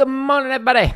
Good morning, everybody.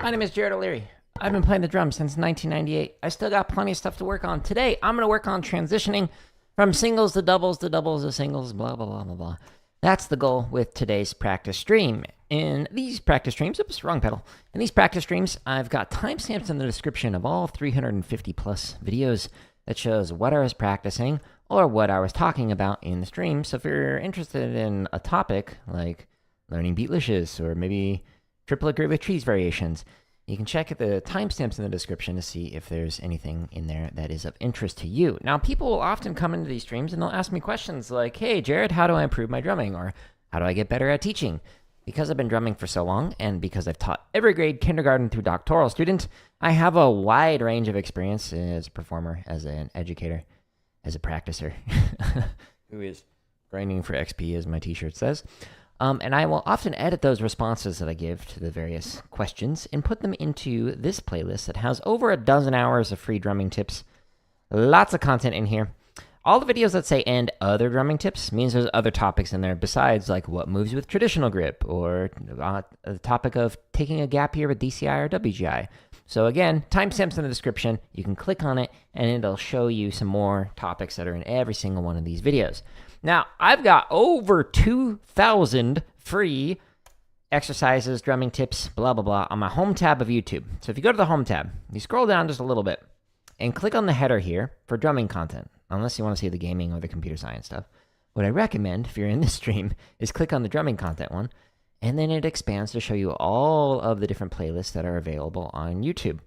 My name is Jared O'Leary. I've been playing the drums since 1998. I still got plenty of stuff to work on. Today, I'm going to work on transitioning from singles to doubles to singles, blah, blah, blah, blah, blah. That's the goal with today's practice stream. In these practice streams, oops, wrong pedal. In these practice streams, I've got timestamps in the description of all 350 plus videos that shows what I was practicing or what I was talking about in the stream. So if you're interested in a topic like learning beatlicious or maybe triplet grid with trees variations, you can check the timestamps in the description to see if there's anything in there that is of interest to you. Now, people will often come into these streams and they'll ask me questions like, hey, Jared, how do I improve my drumming? Or how do I get better at teaching? Because I've been drumming for so long and because I've taught every grade, kindergarten through doctoral student, I have a wide range of experience as a performer, as an educator, as a practicer, who is grinding for XP, as my t-shirt says. And I will often edit those responses that I give to the various questions and put them into this playlist that has over a dozen hours of free drumming tips. Lots of content in here. All the videos that say "and other drumming tips" means there's other topics in there besides like what moves with traditional grip or the topic of taking a gap year with DCI or WGI. So again, timestamps in the description. You can click on it and it'll show you some more topics that are in every single one of these videos. Now, I've got over 2,000 free exercises, drumming tips, blah, blah, blah, on my home tab of YouTube. So if you go to the home tab, you scroll down just a little bit and click on the header here for drumming content, unless you want to see the gaming or the computer science stuff. What I recommend, if you're in this stream, is click on the drumming content one, and then it expands to show you all of the different playlists that are available on YouTube.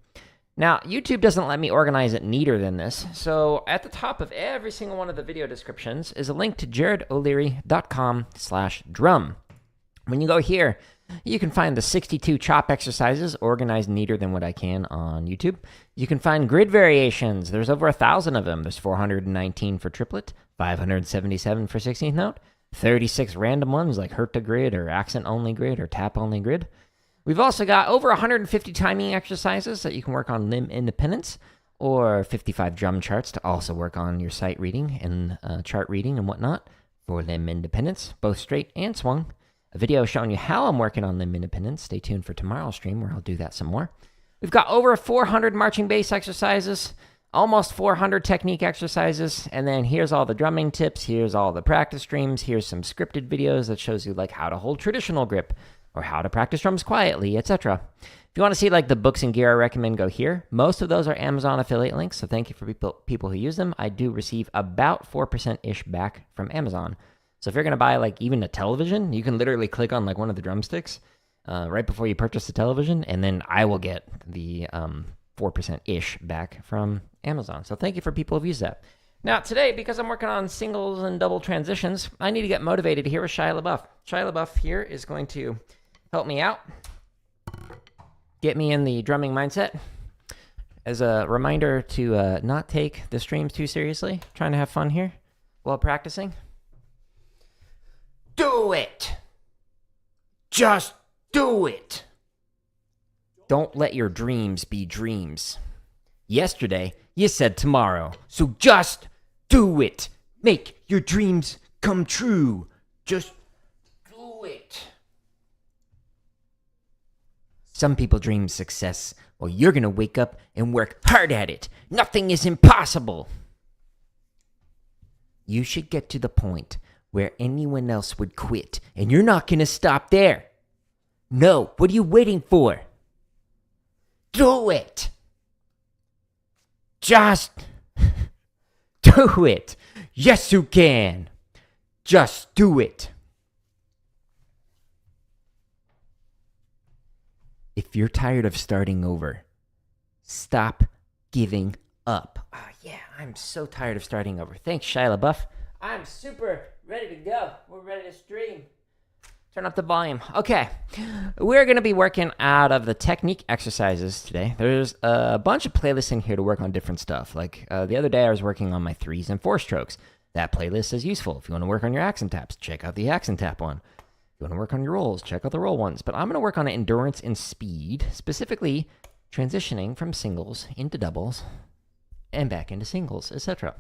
Now, YouTube doesn't let me organize it neater than this, so at the top of every single one of the video descriptions is a link to jaredoleary.com/drum. When you go here, you can find the 62 chop exercises organized neater than what I can on YouTube. You can find grid variations. There's over 1,000 of them. There's 419 for triplet, 577 for 16th note, 36 random ones like Herta grid or accent-only grid or tap-only grid. We've also got over 150 timing exercises that you can work on limb independence, or 55 drum charts to also work on your sight reading and chart reading and whatnot for limb independence, both straight and swung. A video showing you how I'm working on limb independence. Stay tuned for tomorrow's stream where I'll do that some more. We've got over 400 marching bass exercises, almost 400 technique exercises, and then here's all the drumming tips, here's all the practice streams, here's some scripted videos that shows you like how to hold traditional grip, or how to practice drums quietly, etc. If you want to see like the books and gear I recommend, go here. Most of those are Amazon affiliate links, so thank you for people who use them. I do receive about 4%-ish back from Amazon. So if you're going to buy like even a television, you can literally click on like one of the drumsticks right before you purchase the television, and then I will get the 4%-ish back from Amazon. So thank you for people who've used that. Now, today, because I'm working on singles and double transitions, I need to get motivated here with Shia LaBeouf. Shia LaBeouf here is going to help me out, get me in the drumming mindset. As a reminder to not take the streams too seriously, trying to have fun here while practicing. Do it! Just do it! Don't let your dreams be dreams. Yesterday, you said tomorrow, so just do it. Make your dreams come true. Just do it. Some people dream success. Well, you're going to wake up and work hard at it. Nothing is impossible. You should get to the point where anyone else would quit, and you're not going to stop there. No, what are you waiting for? Do it. Just do it. Yes, you can. Just do it. If you're tired of starting over, stop giving up. Yeah, I'm so tired of starting over. Thanks, Shia LaBeouf. I'm super ready to go. We're ready to stream. Turn up the volume. Okay, we're going to be working out of the technique exercises today. There's a bunch of playlists in here to work on different stuff. Like the other day I was working on my 3s and 4 strokes. That playlist is useful. If you want to work on your accent taps, check out the accent tap one. You want to work on your rolls, check out the roll ones. But I'm going to work on endurance and speed, specifically transitioning from singles into doubles and back into singles, etc.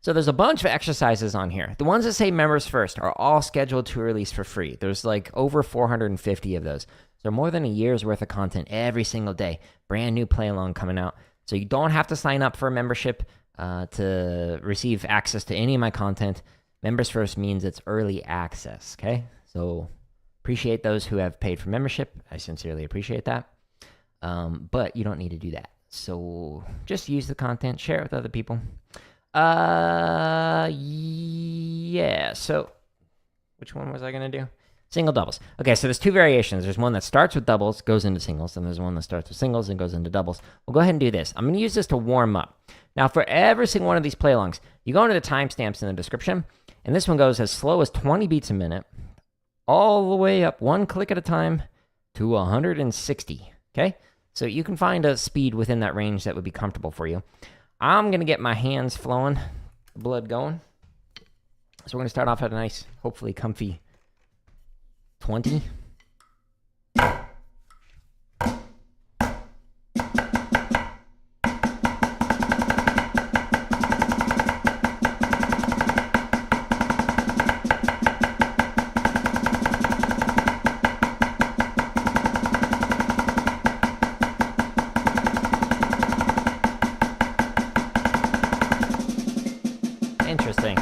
So there's a bunch of exercises on here. The ones that say members first are all scheduled to release for free. There's like over 450 of those. So more than a year's worth of content every single day. Brand new play along coming out. So you don't have to sign up for a membership to receive access to any of my content. Members First means it's early access, okay? So appreciate those who have paid for membership. I sincerely appreciate that. But you don't need to do that. So just use the content, share it with other people. Yeah, so which one was I going to do? Single doubles. Okay, so there's two variations. There's one that starts with doubles, goes into singles, and there's one that starts with singles and goes into doubles. We'll go ahead and do this. I'm going to use this to warm up. Now, for every single one of these play-alongs, you go into the timestamps in the description, and this one goes as slow as 20 beats a minute, all the way up one click at a time to 160, okay? So you can find a speed within that range that would be comfortable for you. I'm going to get my hands flowing, the blood going. So we're going to start off at a nice, hopefully comfy 20. Interesting.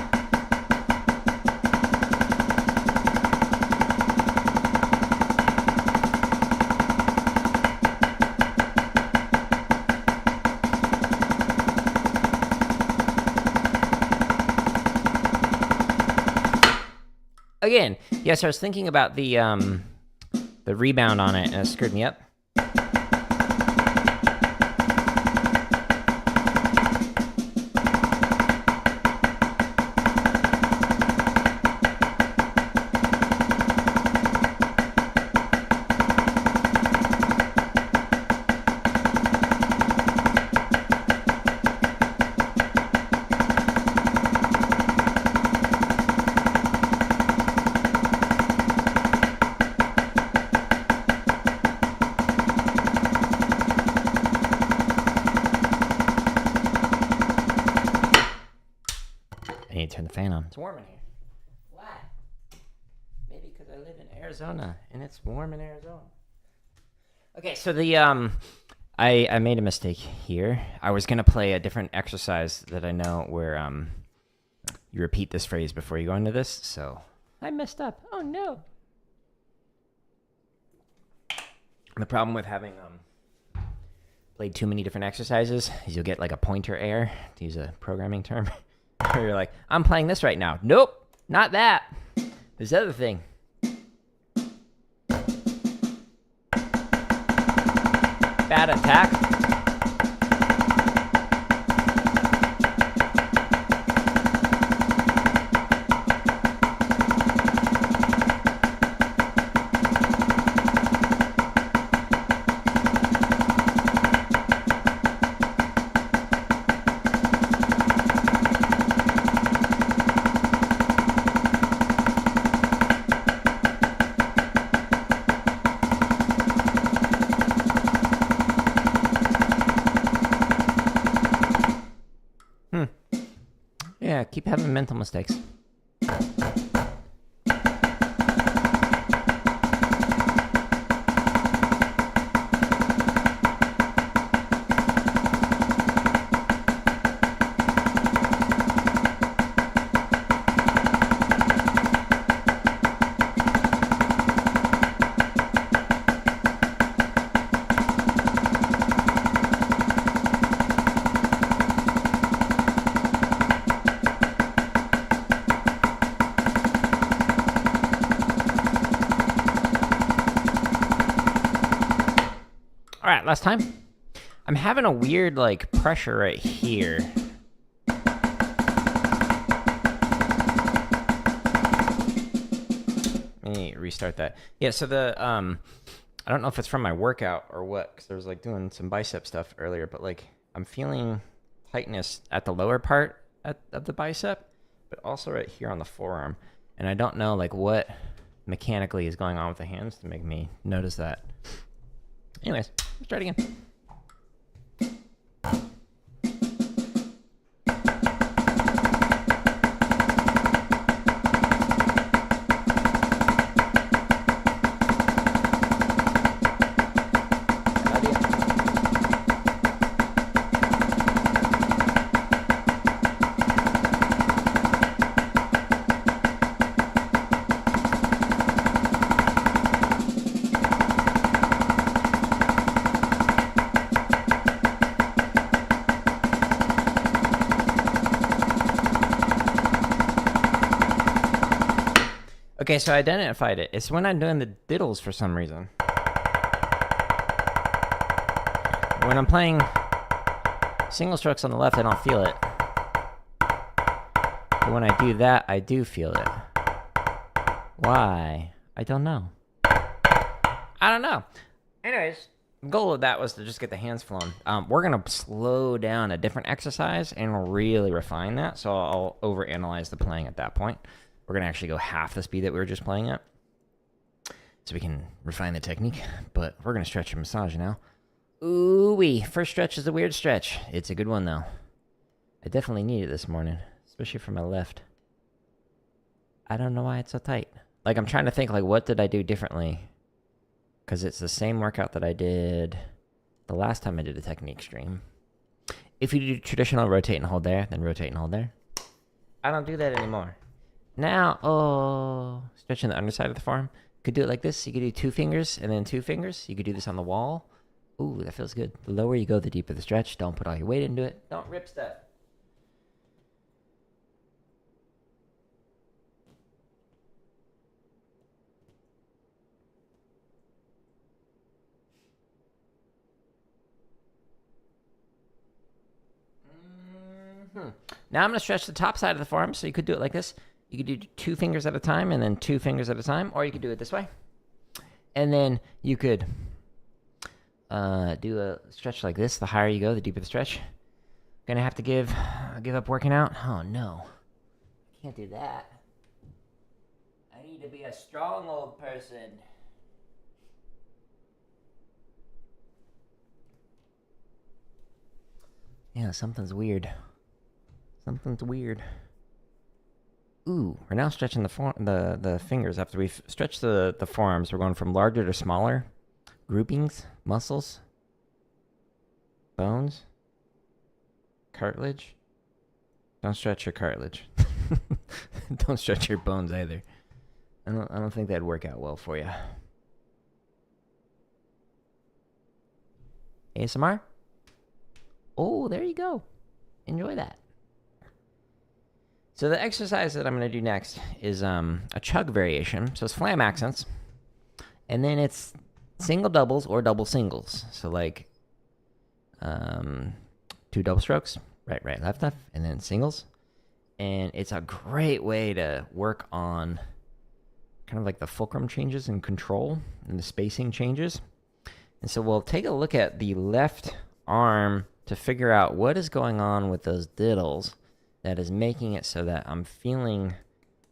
Again, yes, I was thinking about the rebound on it, and it screwed me up. I need to turn the fan on. It's warm in here. Why? Maybe because I live in Arizona and it's warm in Arizona. Okay, so the I made a mistake here. I was gonna play a different exercise that I know where you repeat this phrase before you go into this. So I messed up. Oh no. The problem with having played too many different exercises is you'll get like a pointer error, to use a programming term. Where you're like, I'm playing this right now. Nope, not that. This other thing. Bad attack. Yeah, keep having mental mistakes. All right, last time. I'm having a weird, like, pressure right here. Let me restart that. Yeah, so the, I don't know if it's from my workout or what, because I was, like, doing some bicep stuff earlier, but, like, I'm feeling tightness at the lower part of the bicep, but also right here on the forearm. And I don't know, like, what mechanically is going on with the hands to make me notice that. Anyways, let's try it again. Okay, so I identified it. It's when I'm doing the diddles for some reason. When I'm playing single strokes on the left, I don't feel it. But when I do that, I do feel it. Why? I don't know. I don't know. Anyways, the goal of that was to just get the hands flowing. We're going to slow down a different exercise and really refine that. So I'll overanalyze the playing at that point. We're going to actually go half the speed that we were just playing at. So we can refine the technique. But we're going to stretch and massage now. Ooh-wee. First stretch is a weird stretch. It's a good one, though. I definitely need it this morning. Especially for my left. I don't know why it's so tight. Like, I'm trying to think, like, what did I do differently? Because it's the same workout that I did the last time I did a technique stream. If you do traditional rotate and hold there, then rotate and hold there. I don't do that anymore. Now, stretching the underside of the forearm. You could do it like this. You could do 2 fingers and then 2 fingers. You could do this on the wall. Ooh, that feels good. The lower you go, the deeper the stretch. Don't put all your weight into it. Don't rip stuff. Now I'm going to stretch the top side of the forearm, so you could do it like this. You could do 2 fingers at a time and then 2 fingers at a time, or you could do it this way. And then you could do a stretch like this. The higher you go, the deeper the stretch. Gonna have to give up working out. Oh, no. I can't do that. I need to be a strong old person. Yeah, something's weird. Something's weird. Ooh, we're now stretching the fingers. After we've stretched the forearms, we're going from larger to smaller groupings, muscles, bones, cartilage. Don't stretch your cartilage. Don't stretch your bones either. I don't think that'd work out well for you. ASMR? Oh, there you go. Enjoy that. So the exercise that I'm going to do next is a chug variation. So it's flam accents. And then it's single doubles or double singles. So like 2 double strokes, right, left, and then singles. And it's a great way to work on kind of like the fulcrum changes and control and the spacing changes. And so we'll take a look at the left arm to figure out what is going on with those diddles that is making it so that I'm feeling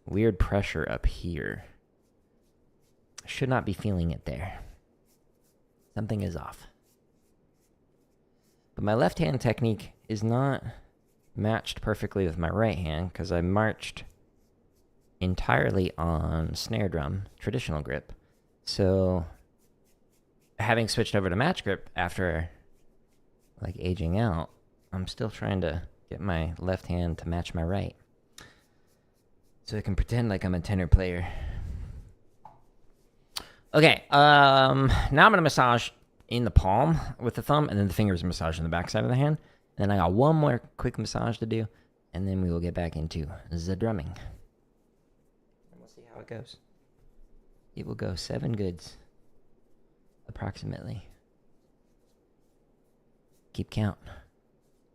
weird pressure up here. I should not be feeling it there. Something is off. But my left hand technique is not matched perfectly with my right hand because I marched entirely on snare drum, traditional grip. So having switched over to match grip after like aging out, I'm still trying to get my left hand to match my right. So I can pretend like I'm a tenor player. Okay, now I'm going to massage in the palm with the thumb, and then the fingers massage in the back side of the hand. And then I got one more quick massage to do, and then we will get back into the drumming. And we'll see how it goes. It will go 7 goods, approximately. Keep count.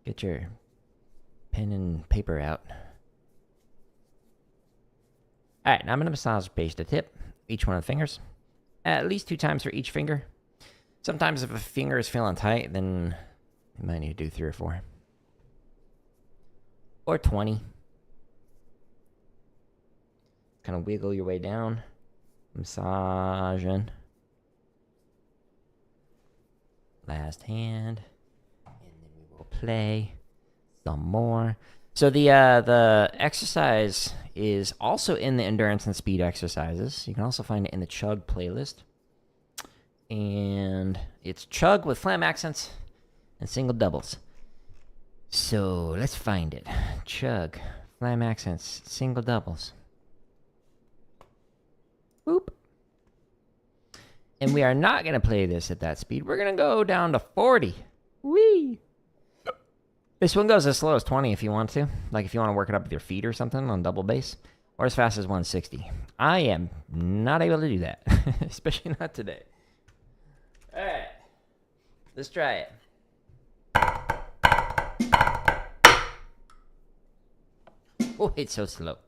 Get your pen and paper out. Alright, now I'm going to massage base to tip, each one of the fingers. At least 2 times for each finger. Sometimes if a finger is feeling tight, then you might need to do 3 or 4. Or 20. Kind of wiggle your way down. Massaging. Last hand. And then we will play some more. So the exercise is also in the endurance and speed exercises. You can also find it in the Chug playlist. And it's Chug with flam accents and single doubles. So let's find it. Chug, flam accents, single doubles. Boop. And we are not going to play this at that speed. We're going to go down to 40. Whee! This one goes as slow as 20 if you want to. Like if you want to work it up with your feet or something on double bass. or as fast as 160. I am not able to do that, especially not today. All right, let's try it. Oh, it's so slow.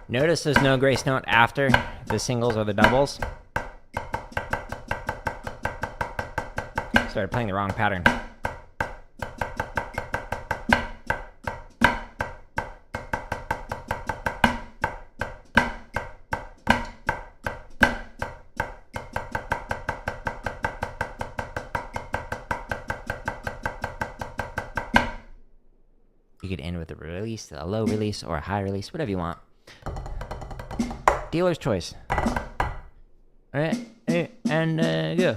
Notice there's no grace note after the singles or the doubles. Started playing the wrong pattern. You could end with a release, a low release, or a high release, whatever you want. Dealer's choice. Alright, and go.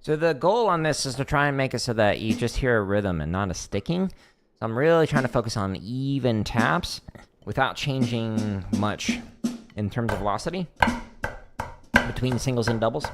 So the goal on this is to try and make it so that you just hear a rhythm and not a sticking. So I'm really trying to focus on even taps without changing much in terms of velocity between singles and doubles.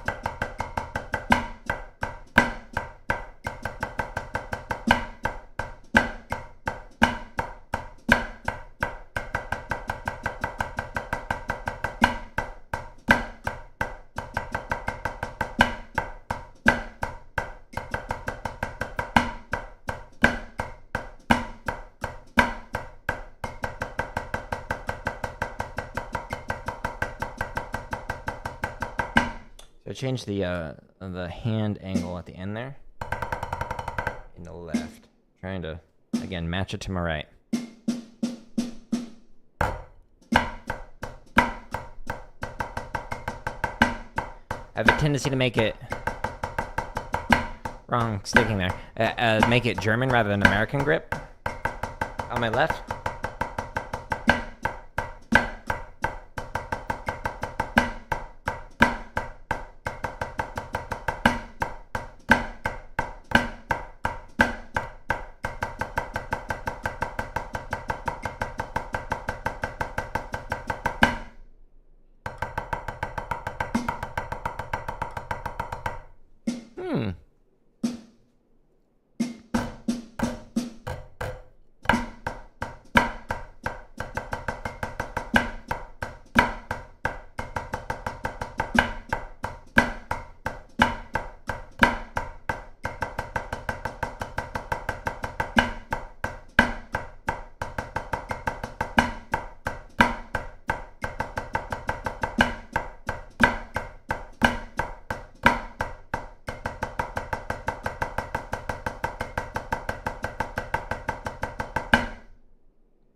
So change the hand angle at the end there in the left, trying to again match it to my right. I have a tendency to make it wrong sticking there. Make it German rather than American grip on my left.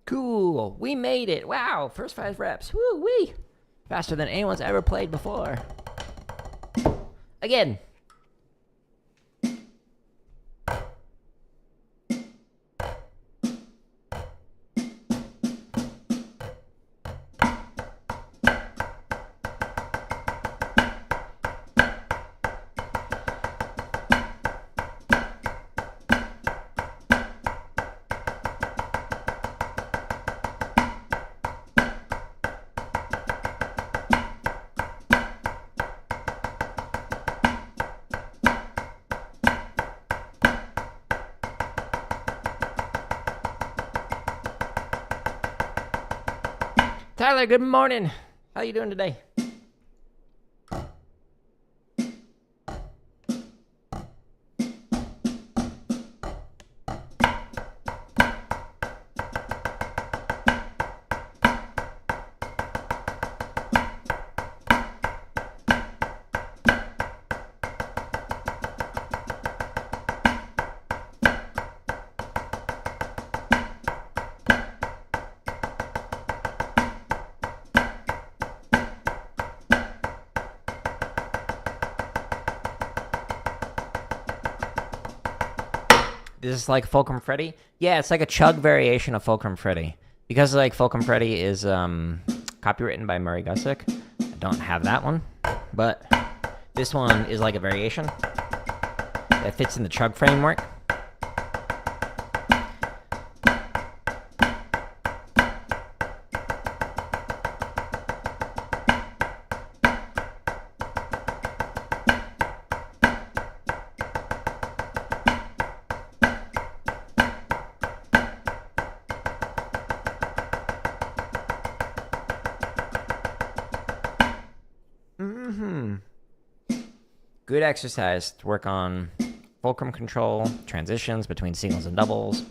Cool, we made it. Wow, first 5 reps. Woo-wee. Faster than anyone's ever played before. Again. Tyler, good morning. How you doing today? This is like Fulcrum Freddy? Yeah, it's like a Chug variation of Fulcrum Freddy. Because like Fulcrum Freddy is copywritten by Murray Gussick. I don't have that one, but this one is like a variation that fits in the Chug framework. Good exercise to work on fulcrum control, transitions between singles and doubles.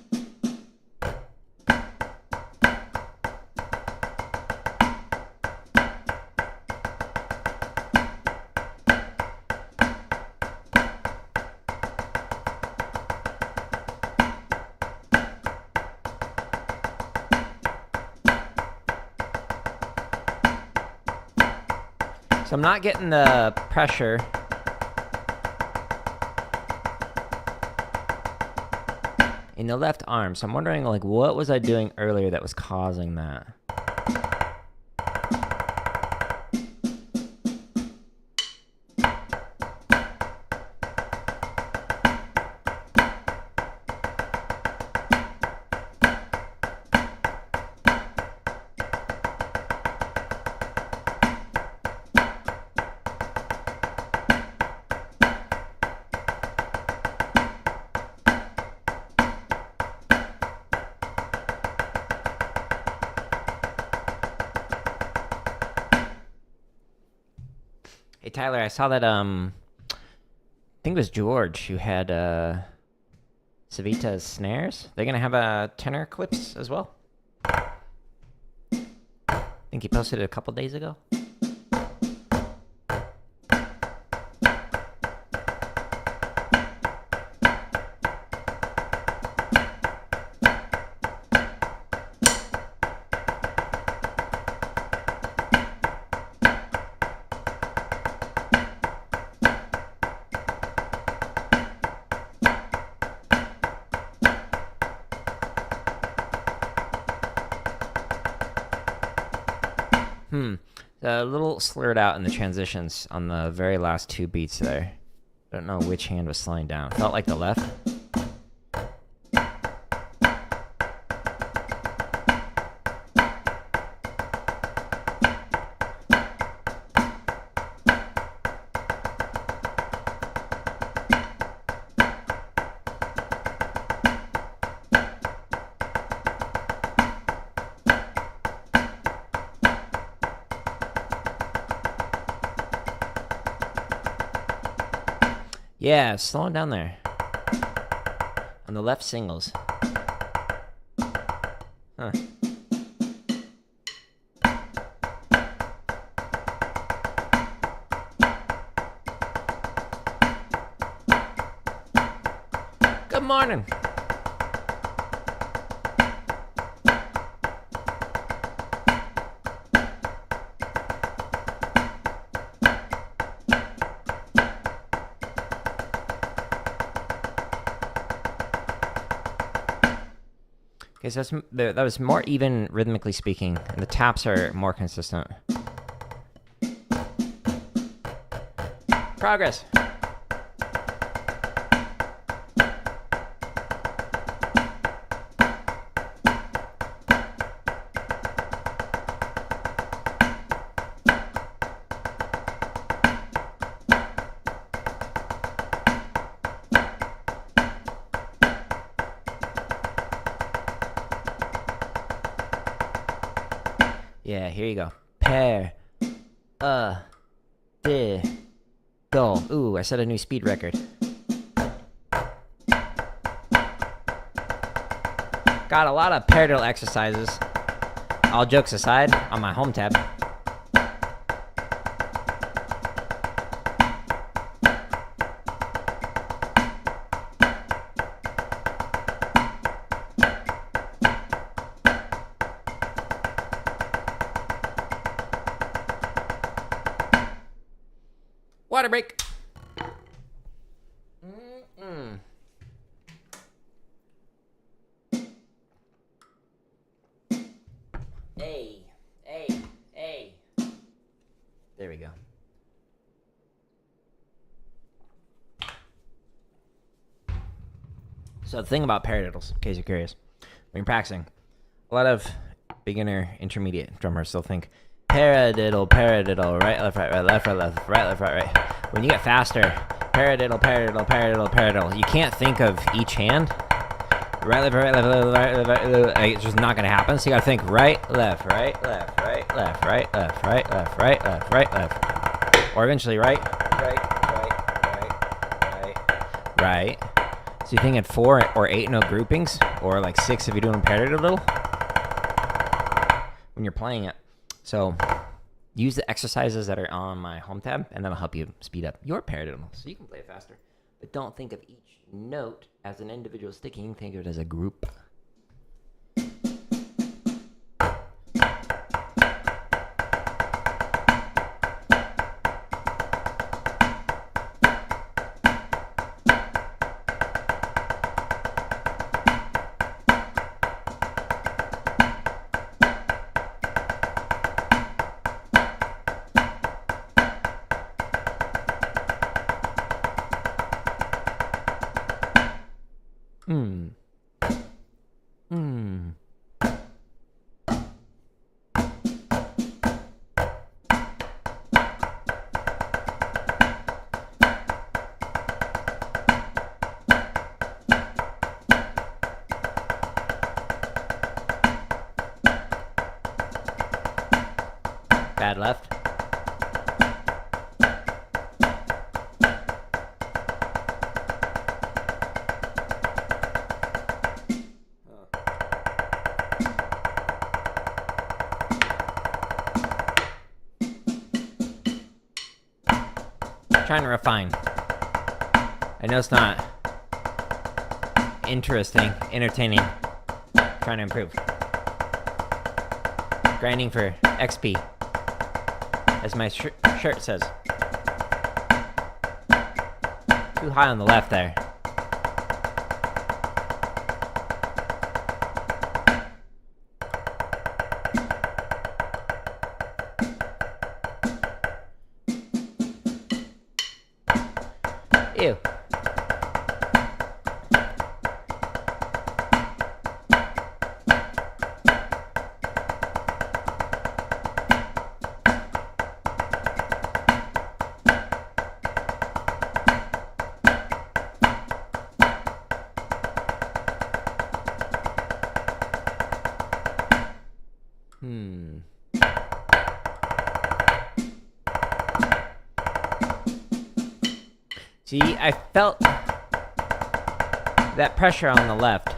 So I'm not getting the pressure in the left arm. So I'm wondering, like, what was I doing earlier that was causing that? Hey Tyler, I saw that I think it was George who had Savita's snares. They're gonna have a tenor clips as well. I think he posted it a couple days ago. A little slurred out in the transitions on the very last two beats there. Don't know which hand was slowing down. Felt like the left. Yeah, slowing down there. On the left singles. Huh. Good morning. Okay, so that was more even rhythmically speaking, and the taps are more consistent. Progress. Yeah, here you go. Per, di, do. Ooh, I set a new speed record. Got a lot of paradiddle exercises. All jokes aside, on my home tab. Water break. So the thing about paradiddles, in case you're curious, when you're practicing, a lot of beginner, intermediate drummers still think paradiddle, paradiddle, right, left, right, left, right, right. When you get faster, paradiddle, paradiddle, paradiddle, paradiddle. You can't think of each hand. Right, left, right, left. It's just not gonna happen. So you gotta think right, left, right, left, right, left, right, left, right, left, right, left, right, left, or eventually right. So you think in 4 or 8 note groupings, or like 6 if you're doing paradiddle when you're playing it. So use the exercises that are on my home tab, and that'll help you speed up your paradiddle so you can play it faster. But don't think of each note as an individual sticking. Think of it as a group. Bad left. Trying to refine. I know it's not interesting, entertaining. Trying to improve. Grinding for XP, as my shirt says. Too high on the left there. Ew. See, I felt that pressure on the left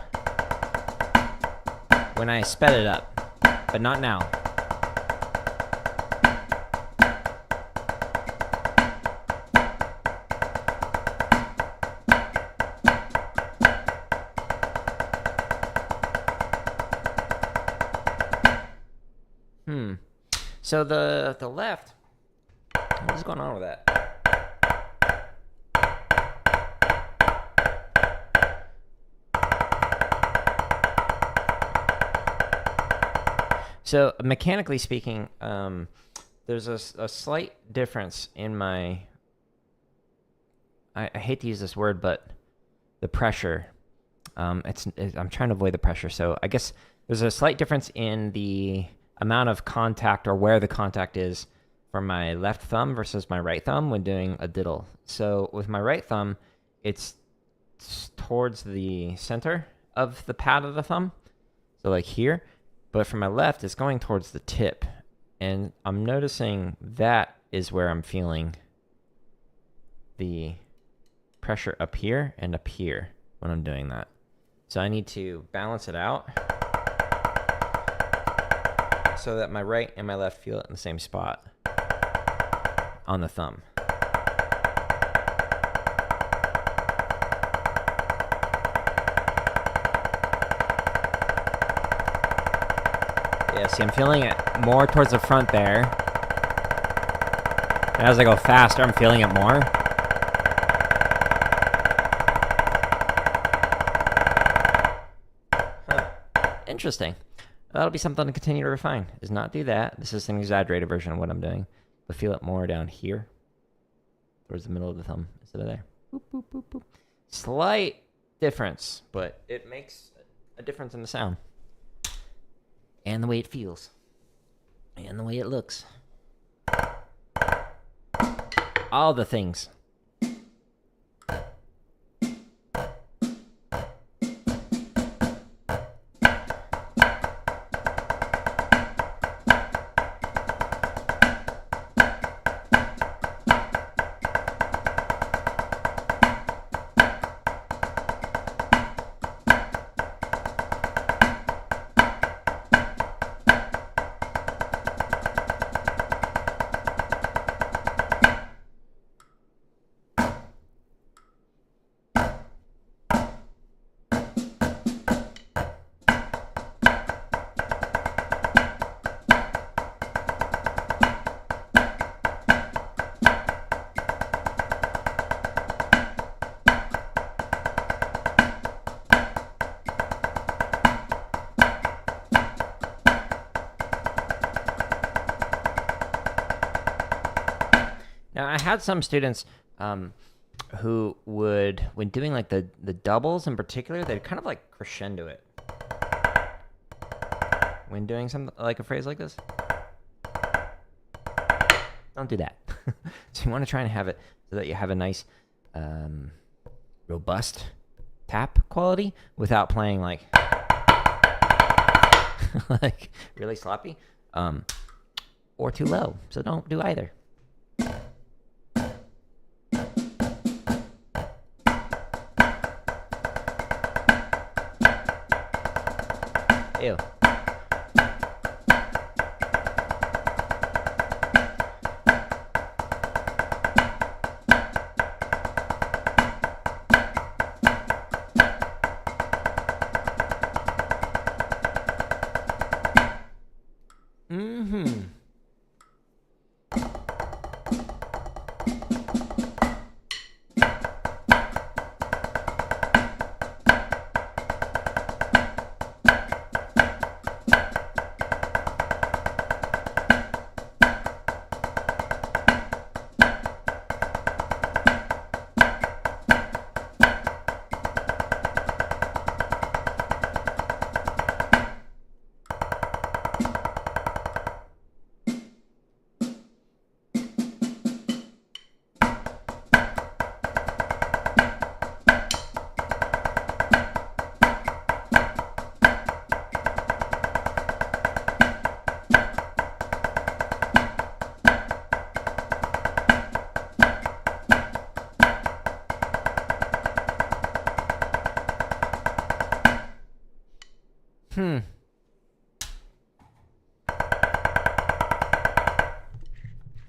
when I sped it up, but not now. So the left, what is going on with that? So mechanically speaking, there's a slight difference in my, I hate to use this word, but the pressure. I'm trying to avoid the pressure. So I guess there's a slight difference in the amount of contact, or where the contact is, for my left thumb versus my right thumb when doing a diddle. So with my right thumb, it's towards the center of the pad of the thumb. So like here. But for my left, it's going towards the tip. And I'm noticing that is where I'm feeling the pressure up here and up here when I'm doing that. So I need to balance it out so that my right and my left feel it in the same spot on the thumb. Yeah, see, I'm feeling it more towards the front there. And as I go faster, I'm feeling it more. Interesting. That'll be something to continue to refine, is not do that. This is an exaggerated version of what I'm doing. But feel it more down here, towards the middle of the thumb instead of there. Boop, boop, boop, boop. Slight difference, but it makes a difference in the sound. And the way it feels. And the way it looks. All the things. Now, I had some students who would, when doing like the doubles in particular, they'd kind of like crescendo it. When doing something like a phrase like this. Don't do that. So you want to try and have it so that you have a nice, robust tap quality without playing like, like really sloppy, or too low. So don't do either. Ew. Mm-hmm. I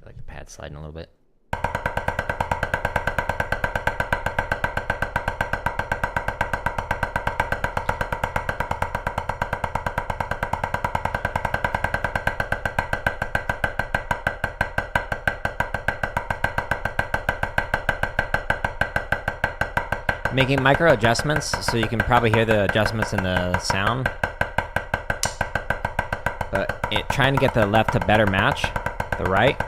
like the pad sliding a little bit. Making micro adjustments so you can probably hear the adjustments in the sound. But trying to get the left to better match the right.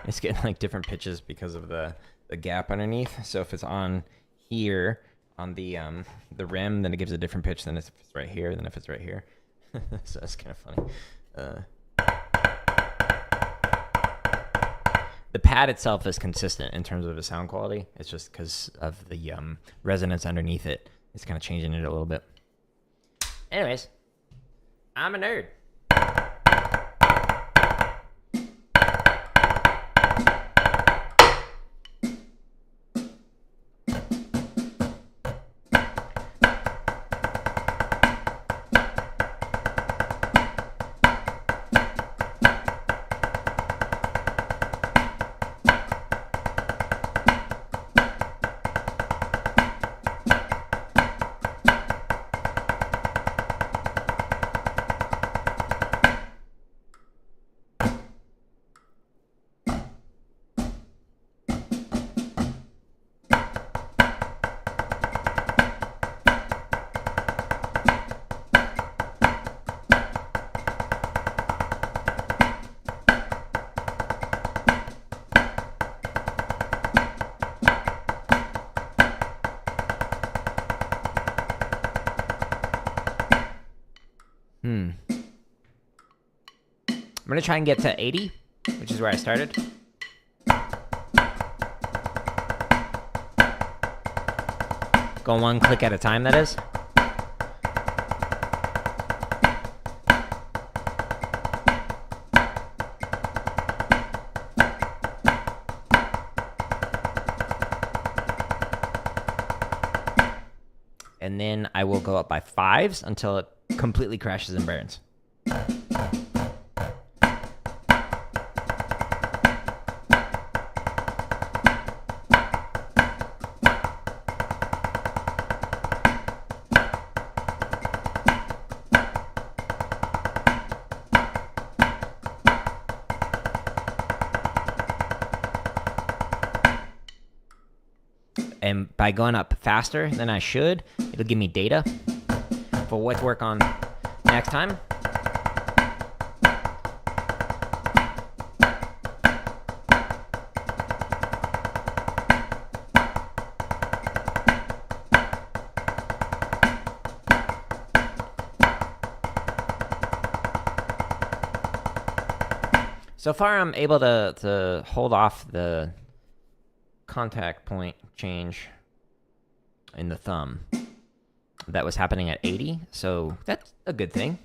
It's getting like different pitches because of the gap underneath. So if it's on here on the rim, then it gives a different pitch than if it's right here, than if it's right here. So that's kind of funny. The pad itself is consistent in terms of the sound quality. It's just because of the resonance underneath it. It's kind of changing it a little bit. Anyways, I'm a nerd. going to try and get to 80, which is where I started. Go one click at a time, that is. And then I will go up by 5s until it completely crashes and burns. And by going up faster than I should, it'll give me data for what to work on next time. So far, I'm able to hold off the contact point change in the thumb that was happening at 80, so that's a good thing.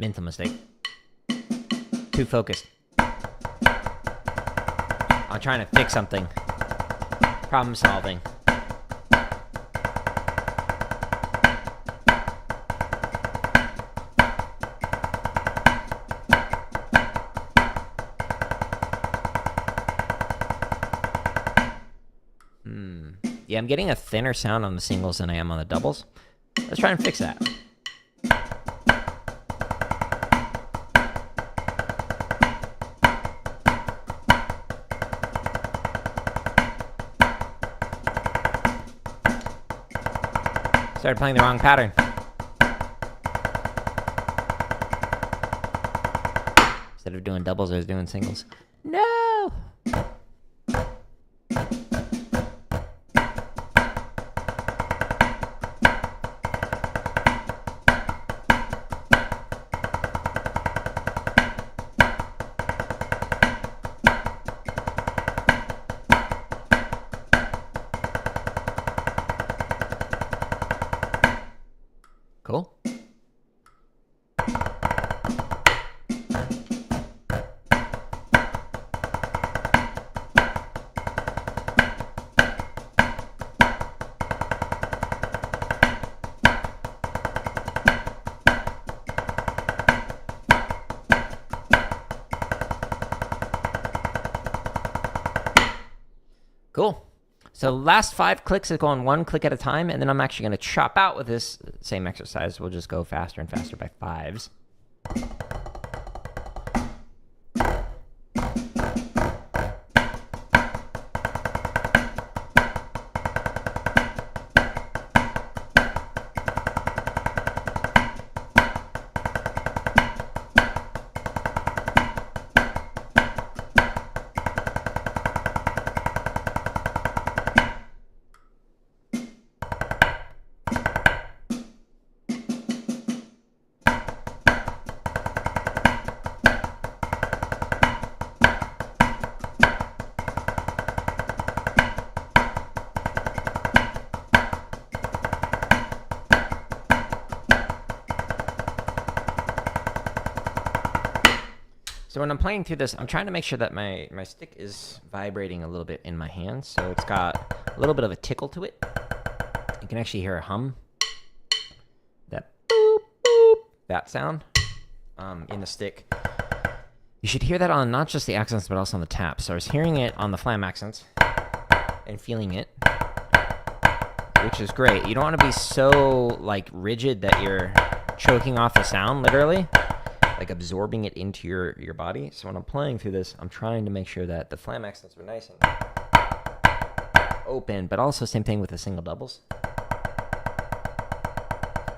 Mental mistake. Too focused. I'm trying to fix something. Problem solving. Yeah, I'm getting a thinner sound on the singles than I am on the doubles. Let's try and fix that. Started playing the wrong pattern. Instead of doing doubles, I was doing singles. No! Cool. Cool. So last 5 clicks is going 1 click at a time, and then I'm actually going to chop out with this same exercise. We'll just go faster and faster by 5s. So when I'm playing through this, I'm trying to make sure that my stick is vibrating a little bit in my hands, so it's got a little bit of a tickle to it. You can actually hear a hum. That boop, boop, that sound in the stick. You should hear that on not just the accents, but also on the taps. So I was hearing it on the flam accents and feeling it, which is great. You don't want to be so like rigid that you're choking off the sound, literally. Like absorbing it into your body. So when I'm playing through this, I'm trying to make sure that the flam accents are nice and open, but also same thing with the single doubles.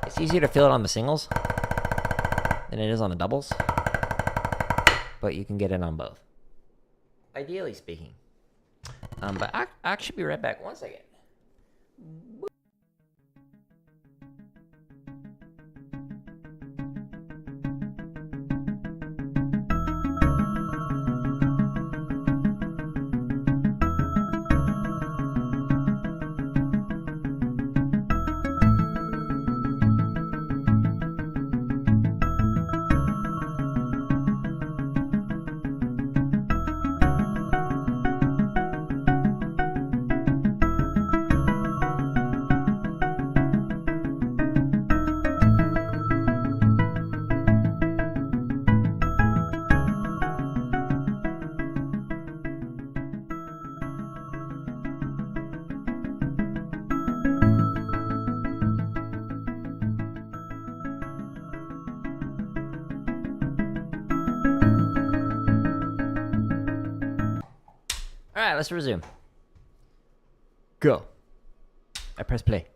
It's easier to feel it on the singles than it is on the doubles, but you can get it on both, ideally speaking. But I should be right back. 1 second. All right, let's resume. Go. I press play.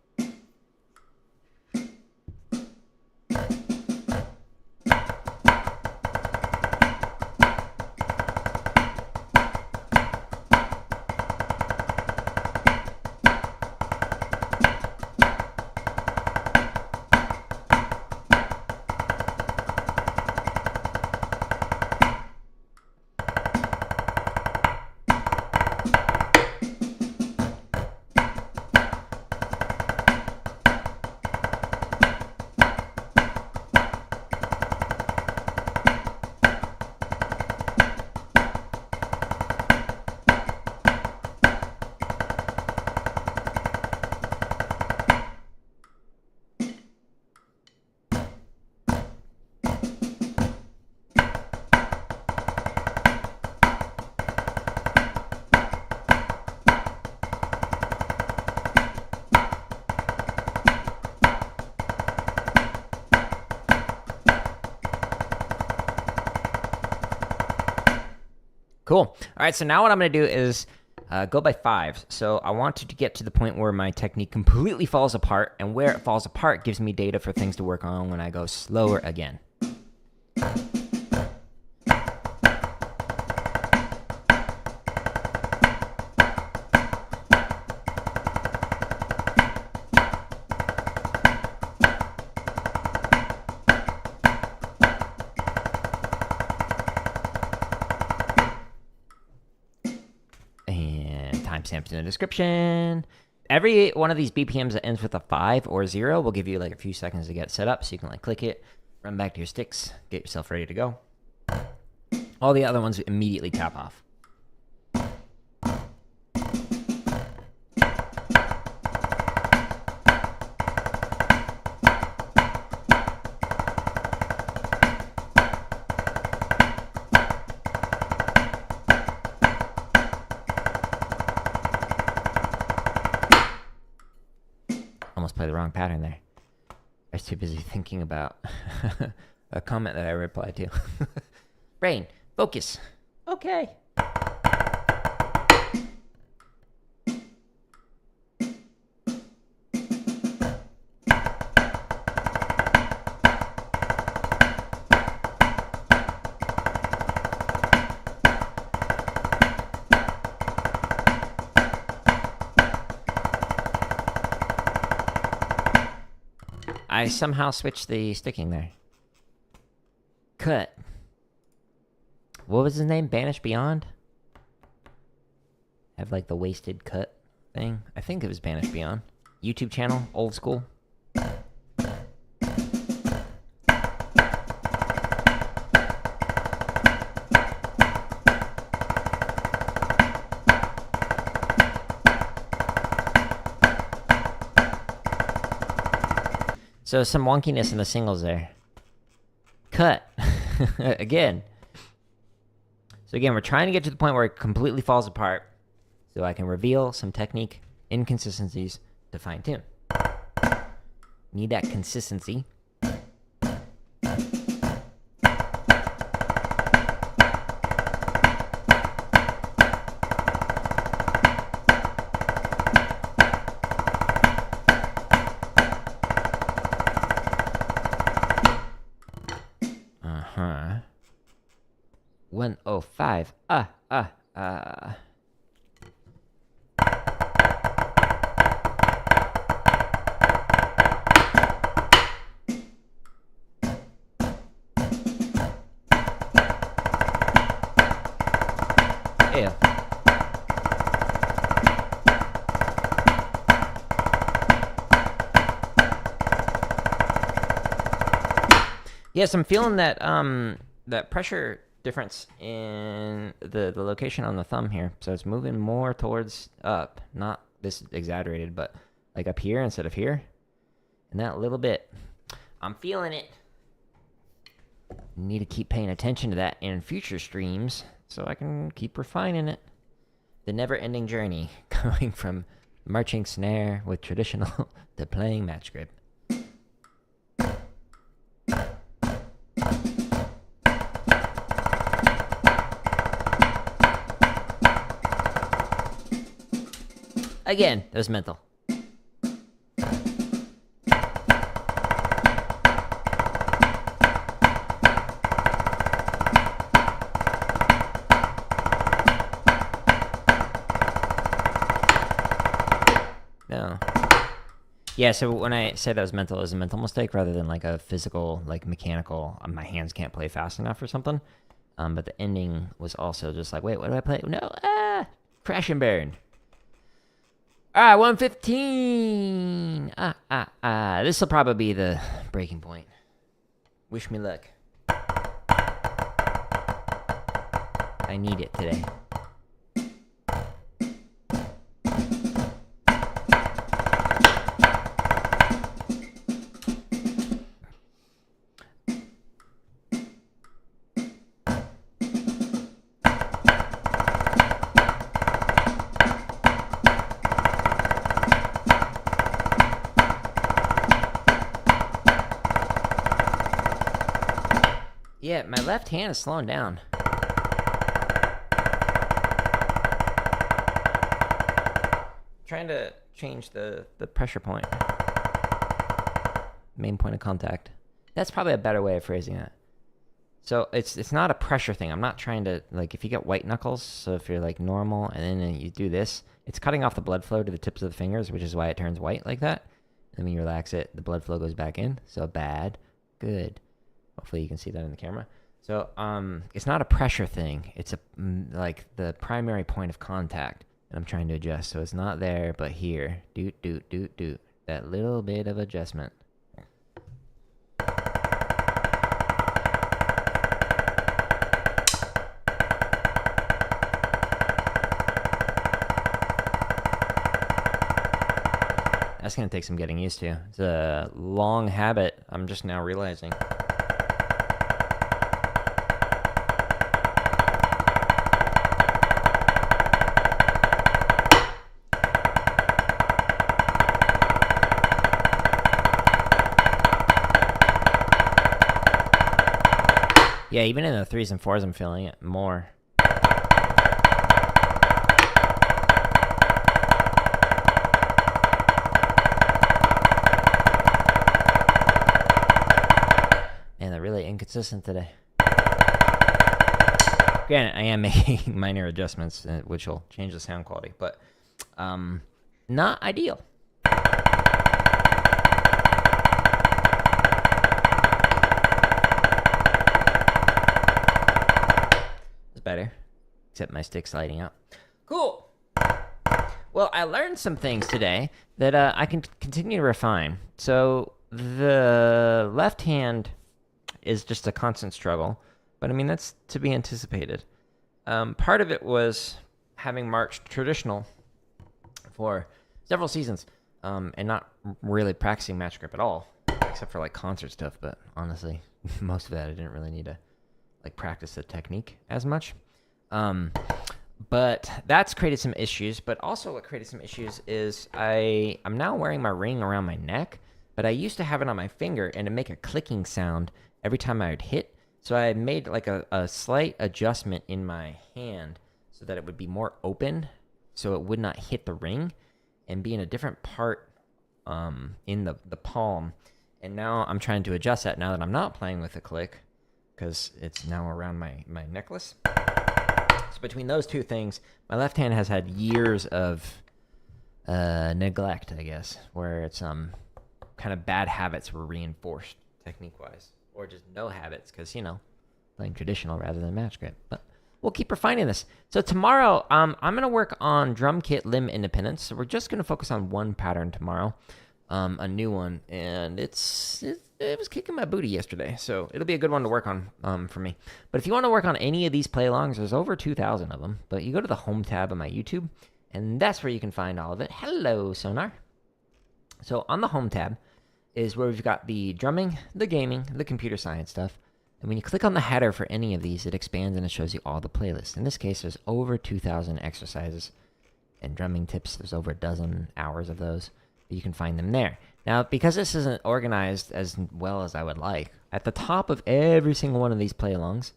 Cool. All right, so now what I'm going to do is go by fives. So I want to get to the point where my technique completely falls apart, and where it falls apart gives me data for things to work on when I go slower again. Timestamps in the description. Every one of these BPMs that ends with a 5 or 0 will give you like a few seconds to get set up, so you can like click it, run back to your sticks, get yourself ready to go. All the other ones immediately tap off. Almost played the wrong pattern there. I was too busy thinking about a comment that I replied to. Brain, focus. Okay. I somehow switched the sticking there. Cut. What was his name? Banish Beyond? Have like the wasted cut thing. I think it was Banish Beyond. YouTube channel, old school. So some wonkiness in the singles there. Cut. Again. So again, we're trying to get to the point where it completely falls apart so I can reveal some technique inconsistencies to fine tune. Need that consistency. 105. Yeah. Yes, I'm feeling that that pressure difference in the location on the thumb here. So it's moving more towards up, not this exaggerated, but like up here instead of here. And that little bit, I'm feeling it. Need to keep paying attention to that in future streams so I can keep refining it. The never-ending journey going from marching snare with traditional to playing match grip. Again, it was mental. No. Yeah, so when I say that was mental, it was a mental mistake rather than like a physical, like mechanical, my hands can't play fast enough or something. But the ending was also just like, wait, what do I play? No, crash and burn. All right, 115. This will probably be the breaking point. Wish me luck. I need it today. Yeah, my left hand is slowing down. Trying to change the pressure point. Main point of contact. That's probably a better way of phrasing it. So it's not a pressure thing. I'm not trying to, like, if you get white knuckles, so if you're like normal and then you do this, it's cutting off the blood flow to the tips of the fingers, which is why it turns white like that. And when you relax it, the blood flow goes back in. So bad, good. Hopefully you can see that in the camera. So it's not a pressure thing. It's like the primary point of contact. And I'm trying to adjust. So it's not there, but here. Doot, doot, doot, doot. That little bit of adjustment. That's going to take some getting used to. It's a long habit. I'm just now realizing. Yeah, even in the 3s and 4s, I'm feeling it more. Man, they're really inconsistent today. Granted, I am making minor adjustments, which will change the sound quality, but not ideal. Better, except my stick sliding out. Cool. Well, I learned some things today that I can continue to refine. So the left hand is just a constant struggle, but I mean that's to be anticipated. Part of it was having marched traditional for several seasons and not really practicing match grip at all, except for like concert stuff. But honestly, most of that I didn't really need to like practice the technique as much. But that's created some issues. But also what created some issues is I'm now wearing my ring around my neck, but I used to have it on my finger and it'd make a clicking sound every time I would hit. So I made like a slight adjustment in my hand so that it would be more open so it would not hit the ring and be in a different part in the palm. And now I'm trying to adjust that now that I'm not playing with a click. because it's now around my necklace. So between those two things, my left hand has had years of neglect, I guess, where it's kind of bad habits were reinforced technique-wise, or just no habits because, you know, playing traditional rather than match grip. But we'll keep refining this. So tomorrow, I'm going to work on drum kit limb independence. So we're just going to focus on one pattern tomorrow, a new one, and it was kicking my booty yesterday, so it'll be a good one to work on for me. But if you want to work on any of these play-alongs, there's over 2,000 of them, but you go to the home tab of my YouTube, and that's where you can find all of it. Hello, Sonar. So on the home tab is where we've got the drumming, the gaming, the computer science stuff. And when you click on the header for any of these, it expands and it shows you all the playlists. In this case, there's over 2,000 exercises and drumming tips. There's over a dozen hours of those. You can find them there. Now, because this isn't organized as well as I would like, at the top of every single one of these play-alongs,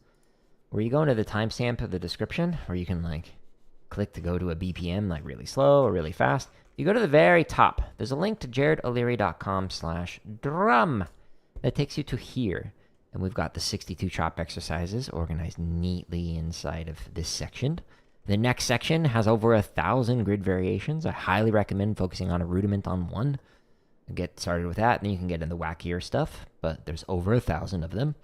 where you go into the timestamp of the description, where you can, like, click to go to a BPM, like really slow or really fast, you go to the very top. There's a link to jaredoleary.com/drum that takes you to here. And we've got the 62 chop exercises organized neatly inside of this section. The next section has over 1,000 grid variations. I highly recommend focusing on a rudiment on one. Get started with that, and then you can get into wackier stuff, but there's over 1,000 of them.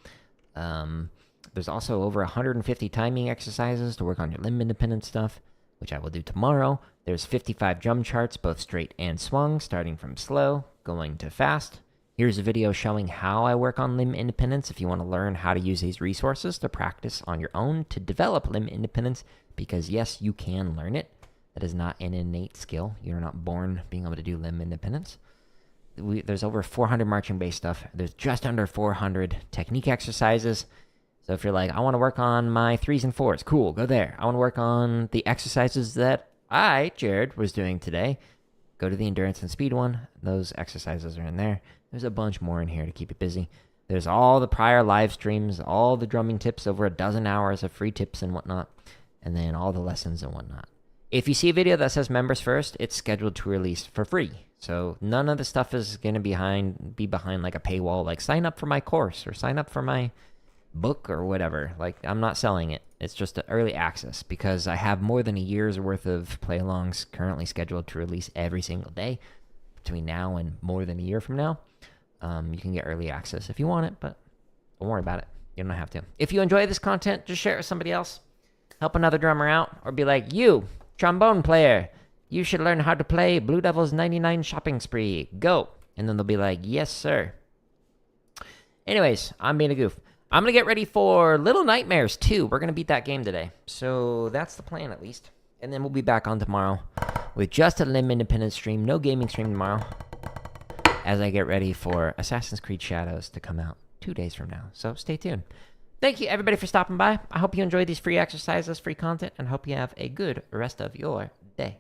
There's also over 150 timing exercises to work on your limb independent stuff, which I will do tomorrow. There's 55 drum charts, both straight and swung, starting from slow, going to fast. Here's a video showing how I work on limb independence if you want to learn how to use these resources to practice on your own to develop limb independence, because yes, you can learn it. That is not an innate skill. You're not born being able to do limb independence. There's over 400 marching bass stuff. There's just under 400 technique exercises. So if you're like, I want to work on my 3s and 4s, cool, go there. I want to work on the exercises that Jared, was doing today. Go to the endurance and speed one. Those exercises are in there. There's a bunch more in here to keep you busy. There's all the prior live streams, all the drumming tips, over a dozen hours of free tips and whatnot, and then all the lessons and whatnot. If you see a video that says members first, it's scheduled to release for free. So none of the stuff is going to be behind like a paywall, like sign up for my course or sign up for my book or whatever. Like, I'm not selling it. It's just an early access because I have more than a year's worth of play-alongs currently scheduled to release every single day between now and more than a year from now. You can get early access if you want it, but don't worry about it. You don't have to. If you enjoy this content, just share it with somebody else. Help another drummer out, or be like, you, trombone player, you should learn how to play Blue Devil's 99 Shopping Spree. Go. And then they'll be like, yes, sir. Anyways, I'm being a goof. I'm going to get ready for Little Nightmares 2. We're going to beat that game today. So that's the plan, at least. And then we'll be back on tomorrow with just a limb independent stream. No gaming stream tomorrow, as I get ready for Assassin's Creed Shadows to come out 2 days from now. So stay tuned. Thank you, everybody, for stopping by. I hope you enjoyed these free exercises, free content, and hope you have a good rest of your day.